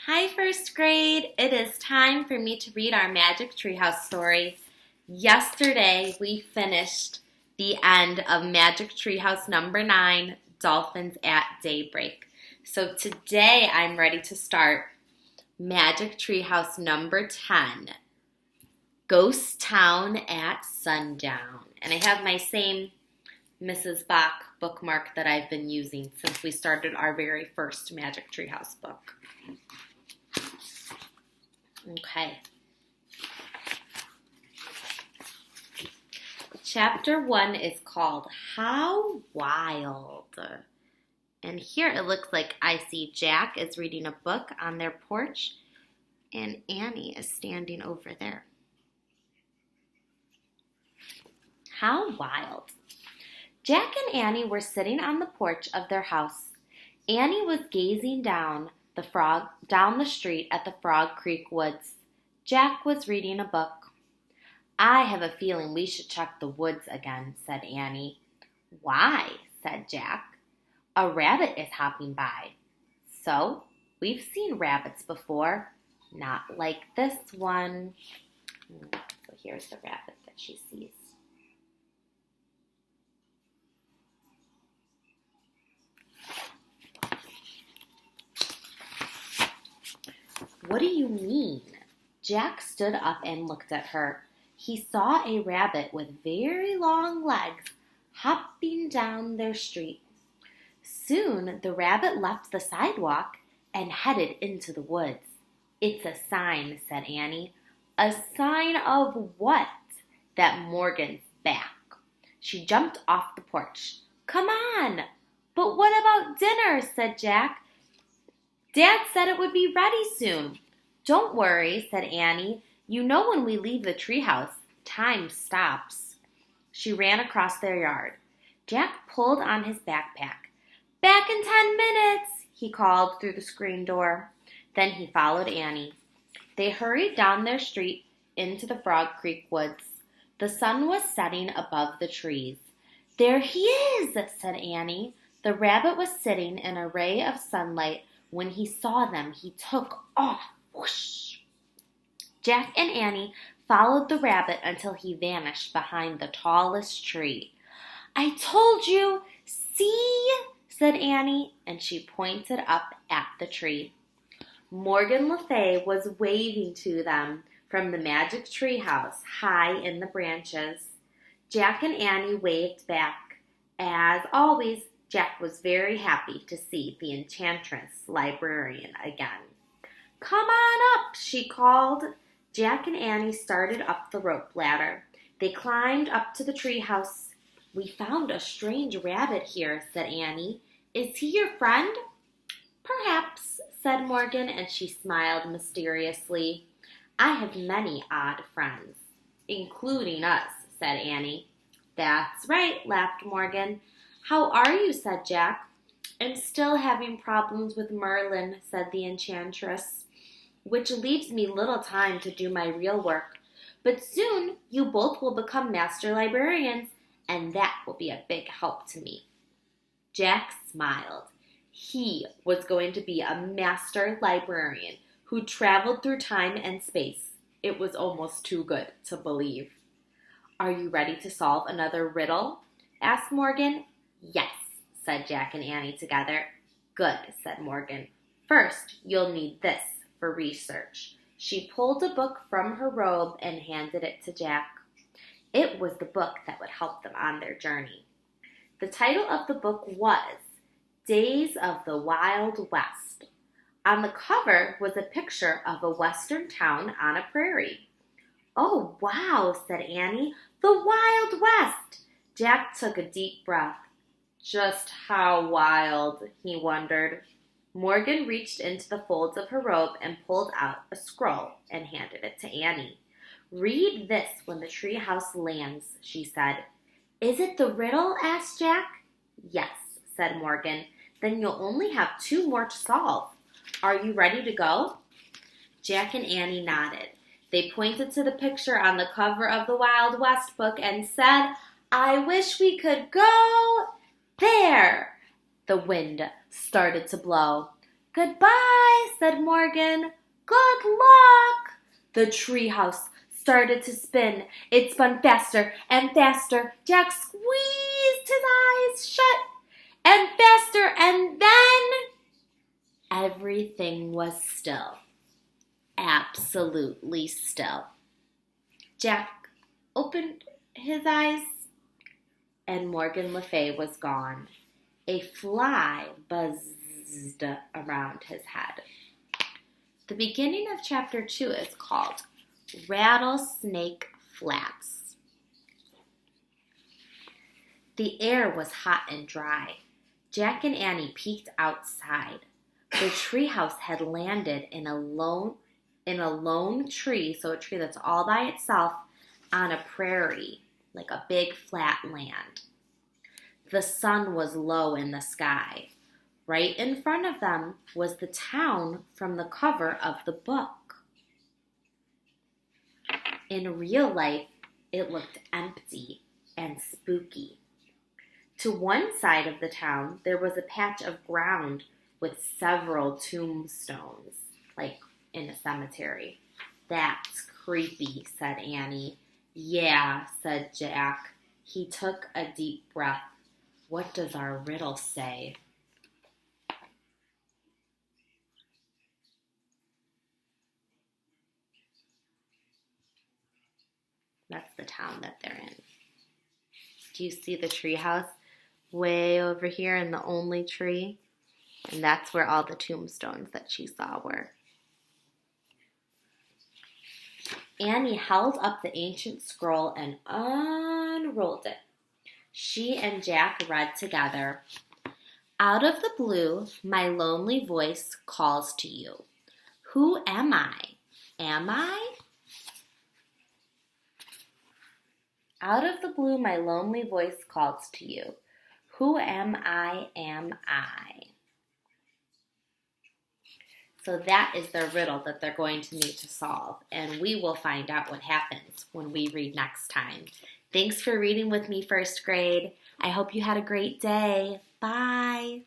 Hi, first grade. It is time for me to read our Magic Treehouse story. Yesterday, we finished the end of Magic Treehouse number 9, Dolphins at Daybreak. So today, I'm ready to start Magic Treehouse number 10, Ghost Town at Sundown. And I have my same Mrs. Bach bookmark that I've been using since we started our very first Magic Treehouse book. Okay. Chapter 1 is called How Wild. And here it looks like I see Jack is reading a book on their porch and Annie is standing over there. How wild. Jack and Annie were sitting on the porch of their house. Annie was gazing down the street at the Frog Creek woods. Jack was reading a book. I have a feeling we should check the woods again, said Annie. Why? Said Jack. A rabbit is hopping by. So, we've seen rabbits before. Not like this one. So here's the rabbit that she sees. What do you mean? Jack stood up and looked at her. He saw a rabbit with very long legs hopping down their street. Soon the rabbit left the sidewalk and headed into the woods. It's a sign, said Annie. A sign of what? That Morgan's back. She jumped off the porch. Come on! But what about dinner? Said Jack. Dad said it would be ready soon. Don't worry, said Annie. You know when we leave the treehouse, time stops. She ran across their yard. Jack pulled on his backpack. Back in 10 minutes, he called through the screen door. Then he followed Annie. They hurried down their street into the Frog Creek woods. The sun was setting above the trees. There he is, said Annie. The rabbit was sitting in a ray of sunlight. When he saw them, he took off. Whoosh! Jack and Annie followed the rabbit until he vanished behind the tallest tree. I told you! See? Said Annie, and she pointed up at the tree. Morgan Le Fay was waving to them from the magic treehouse high in the branches. Jack and Annie waved back. As always, Jack was very happy to see the enchantress librarian again. Come on up, she called. Jack and Annie started up the rope ladder. They climbed up to the treehouse. We found a strange rabbit here, said Annie. Is he your friend? Perhaps, said Morgan, and she smiled mysteriously. I have many odd friends, including us, said Annie. That's right, laughed Morgan. How are you? Said Jack. I'm still having problems with Merlin, said the enchantress, which leaves me little time to do my real work. But soon you both will become master librarians, and that will be a big help to me. Jack smiled. He was going to be a master librarian who traveled through time and space. It was almost too good to believe. Are you ready to solve another riddle? Asked Morgan. Yes, said Jack and Annie together. Good, said Morgan. First, you'll need this for research. She pulled a book from her robe and handed it to Jack. It was the book that would help them on their journey. The title of the book was Days of the Wild West. On the cover was a picture of a western town on a prairie. Oh, wow, said Annie. The Wild West. Jack took a deep breath. Just how wild, he wondered. Morgan reached into the folds of her robe and pulled out a scroll and handed it to Annie. Read this when the treehouse lands, she said. Is it the riddle? Asked Jack. Yes, said Morgan. Then you'll only have 2 more to solve. Are you ready to go? Jack and Annie nodded. They pointed to the picture on the cover of the Wild West book and said, I wish we could go there. The wind started to blow. Goodbye, said Morgan. Good luck! The treehouse started to spin. It spun faster and faster. Jack squeezed his eyes shut and faster, and then everything was still. Absolutely still. Jack opened his eyes, and Morgan Le Fay was gone. A fly buzzed around his head. The beginning of chapter 2 is called Rattlesnake Flats. The air was hot and dry. Jack and Annie peeked outside. The treehouse had landed in a lone tree, so a tree that's all by itself on a prairie, like a big flat land. The sun was low in the sky. Right in front of them was the town from the cover of the book. In real life, it looked empty and spooky. To one side of the town, there was a patch of ground with several tombstones, like in a cemetery. That's creepy, said Annie. Yeah, said Jack. He took a deep breath. What does our riddle say? That's the town that they're in. Do you see the treehouse way over here in the only tree? And that's where all the tombstones that she saw were. Annie held up the ancient scroll and unrolled it. She and Jack read together. Out of the blue, my lonely voice calls to you. Who am I? Am I? Out of the blue, my lonely voice calls to you. Who am I? Am I? So that is the riddle that they're going to need to solve. And we will find out what happens when we read next time. Thanks for reading with me, first grade. I hope you had a great day. Bye.